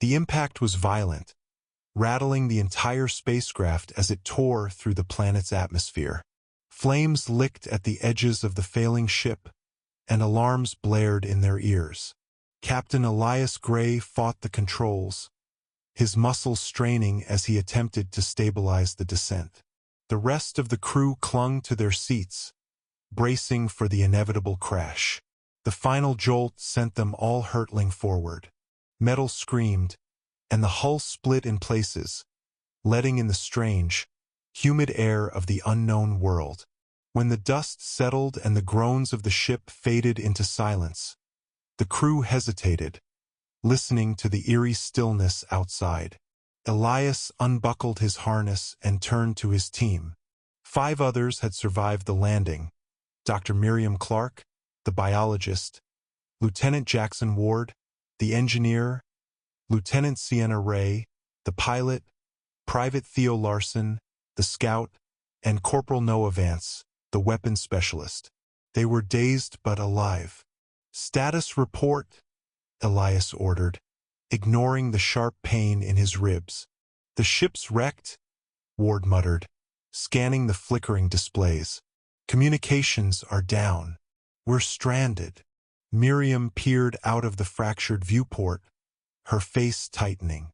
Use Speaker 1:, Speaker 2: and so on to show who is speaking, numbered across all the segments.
Speaker 1: The impact was violent, rattling the entire spacecraft as it tore through the planet's atmosphere. Flames licked at the edges of the failing ship, and alarms blared in their ears. Captain Elias Gray fought the controls, his muscles straining as he attempted to stabilize the descent. The rest of the crew clung to their seats, bracing for the inevitable crash. The final jolt sent them all hurtling forward. Metal screamed, and the hull split in places, letting in the strange, humid air of the unknown world. When the dust settled and the groans of the ship faded into silence, the crew hesitated, listening to the eerie stillness outside. Elias unbuckled his harness and turned to his team. 5 others had survived the landing: Dr. Miriam Clark, the biologist; Lieutenant Jackson Ward, the engineer; Lieutenant Sienna Ray, the pilot; Private Theo Larson, the scout; and Corporal Noah Vance, the weapons specialist. They were dazed but alive. "Status report," Elias ordered, ignoring the sharp pain in his ribs. "The ship's wrecked," Ward muttered, scanning the flickering displays. "Communications are down. We're stranded." Miriam peered out of the fractured viewport, her face tightening.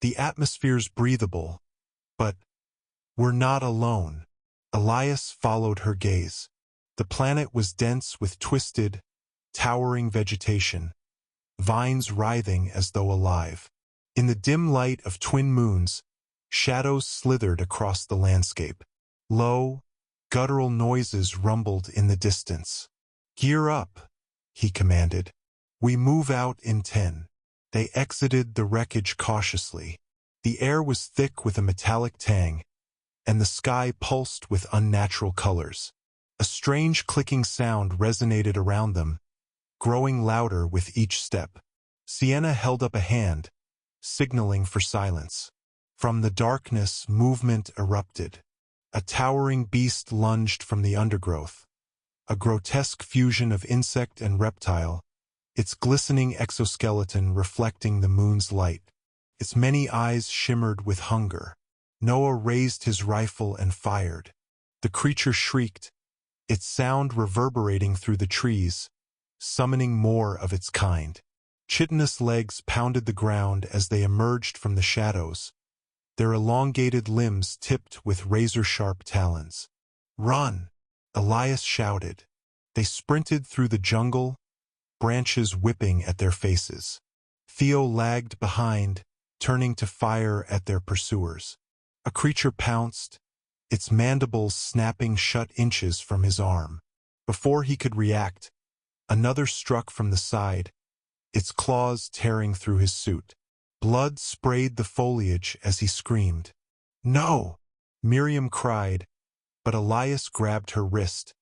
Speaker 1: "The atmosphere's breathable, but we're not alone." Elias followed her gaze. The planet was dense with twisted, towering vegetation, vines writhing as though alive. In the dim light of twin moons, shadows slithered across the landscape. Low, guttural noises rumbled in the distance. "Gear up," he commanded. "We move out in 10. They exited the wreckage cautiously. The air was thick with a metallic tang, and the sky pulsed with unnatural colors. A strange clicking sound resonated around them, growing louder with each step. Sienna held up a hand, signaling for silence. From the darkness, movement erupted. A towering beast lunged from the undergrowth, a grotesque fusion of insect and reptile, its glistening exoskeleton reflecting the moon's light. Its many eyes shimmered with hunger. Noah raised his rifle and fired. The creature shrieked, its sound reverberating through the trees, summoning more of its kind. Chitinous legs pounded the ground as they emerged from the shadows, their elongated limbs tipped with razor-sharp talons. "Run!" Elias shouted. They sprinted through the jungle, branches whipping at their faces. Theo lagged behind, turning to fire at their pursuers. A creature pounced, its mandibles snapping shut inches from his arm. Before he could react, another struck from the side, its claws tearing through his suit. Blood sprayed the foliage as he screamed. "No!" Miriam cried, but Elias grabbed her wrist,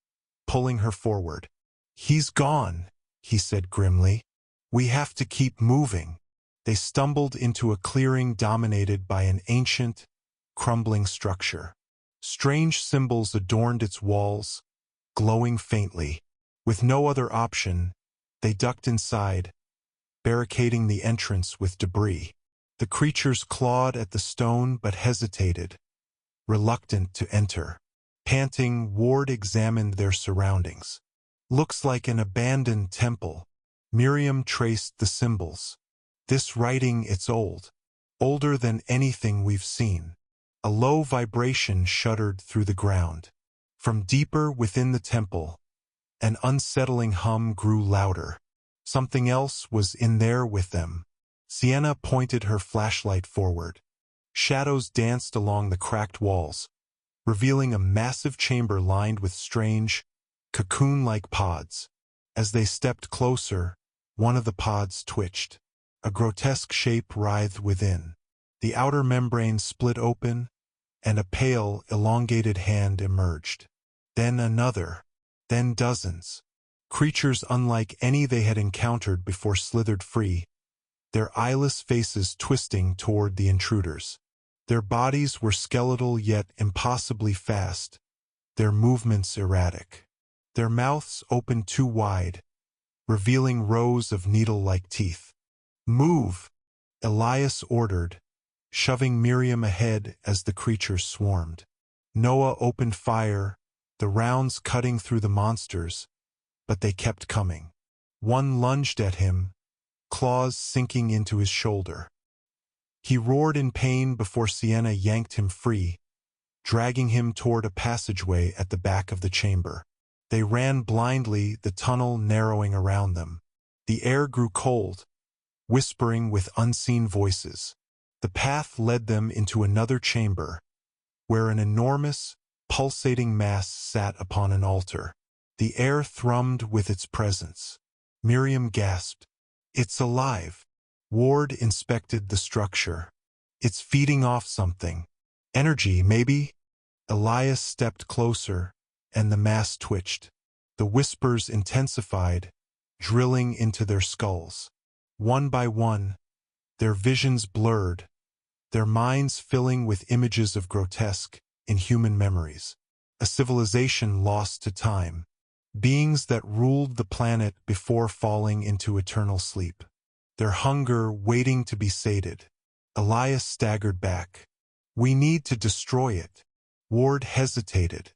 Speaker 1: pulling her forward. "He's gone," he said grimly. "We have to keep moving." They stumbled into a clearing dominated by an ancient, crumbling structure. Strange symbols adorned its walls, glowing faintly. With no other option, they ducked inside, barricading the entrance with debris. The creatures clawed at the stone but hesitated, reluctant to enter. Panting, Ward examined their surroundings. "Looks like an abandoned temple." Miriam traced the symbols. "This writing, it's old. Older than anything we've seen." A low vibration shuddered through the ground. From deeper within the temple, an unsettling hum grew louder. Something else was in there with them. Sienna pointed her flashlight forward. Shadows danced along the cracked walls, revealing a massive chamber lined with strange, cocoon-like pods. As they stepped closer, one of the pods twitched. A grotesque shape writhed within. The outer membrane split open, and a pale, elongated hand emerged. Then another, then dozens. Creatures unlike any they had encountered before slithered free, their eyeless faces twisting toward the intruders. Their bodies were skeletal yet impossibly fast, their movements erratic. Their mouths opened too wide, revealing rows of needle-like teeth. "Move!" Elias ordered, shoving Miriam ahead as the creatures swarmed. Noah opened fire, the rounds cutting through the monsters, but they kept coming. One lunged at him, claws sinking into his shoulder. He roared in pain before Sienna yanked him free, dragging him toward a passageway at the back of the chamber. They ran blindly, the tunnel narrowing around them. The air grew cold, whispering with unseen voices. The path led them into another chamber, where an enormous, pulsating mass sat upon an altar. The air thrummed with its presence. Miriam gasped, "It's alive." Ward inspected the structure. "It's feeding off something. Energy, maybe?" Elias stepped closer, and the mass twitched. The whispers intensified, drilling into their skulls. One by one, their visions blurred, their minds filling with images of grotesque, inhuman memories. A civilization lost to time. Beings that ruled the planet before falling into eternal sleep. Their hunger waiting to be sated. Elias staggered back. "We need to destroy it." Ward hesitated.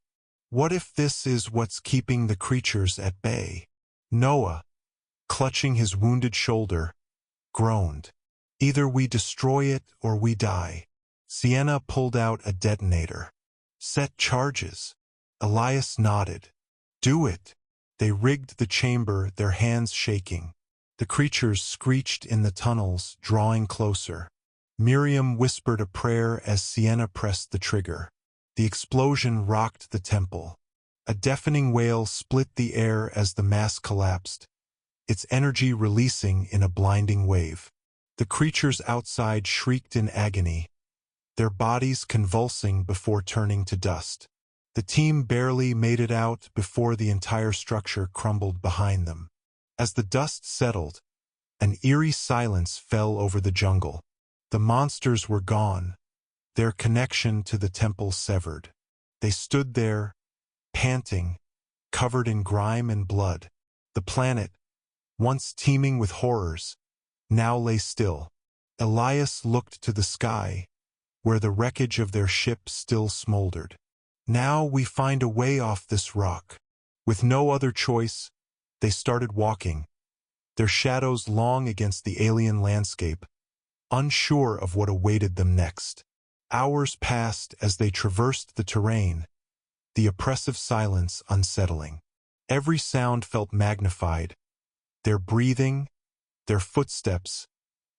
Speaker 1: "What if this is what's keeping the creatures at bay?" Noah, clutching his wounded shoulder, groaned. "Either we destroy it or we die." Sienna pulled out a detonator. "Set charges." Elias nodded. "Do it." They rigged the chamber, their hands shaking. The creatures screeched in the tunnels, drawing closer. Miriam whispered a prayer as Sienna pressed the trigger. The explosion rocked the temple. A deafening wail split the air as the mass collapsed, its energy releasing in a blinding wave. The creatures outside shrieked in agony, their bodies convulsing before turning to dust. The team barely made it out before the entire structure crumbled behind them. As the dust settled, an eerie silence fell over the jungle. The monsters were gone, their connection to the temple severed. They stood there, panting, covered in grime and blood. The planet, once teeming with horrors, now lay still. Elias looked to the sky, where the wreckage of their ship still smoldered. "Now we find a way off this rock." With no other choice, they started walking, their shadows long against the alien landscape, unsure of what awaited them next. Hours passed as they traversed the terrain, the oppressive silence unsettling. Every sound felt magnified, their breathing, their footsteps,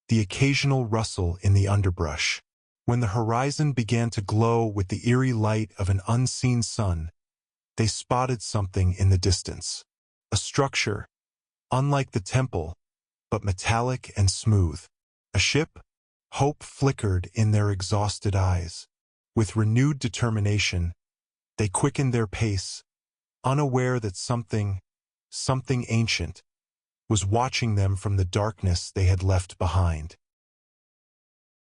Speaker 1: the occasional rustle in the underbrush. When the horizon began to glow with the eerie light of an unseen sun, they spotted something in the distance. A structure, unlike the temple, but metallic and smooth. A ship? Hope flickered in their exhausted eyes. With renewed determination, they quickened their pace, unaware that something ancient, was watching them from the darkness they had left behind.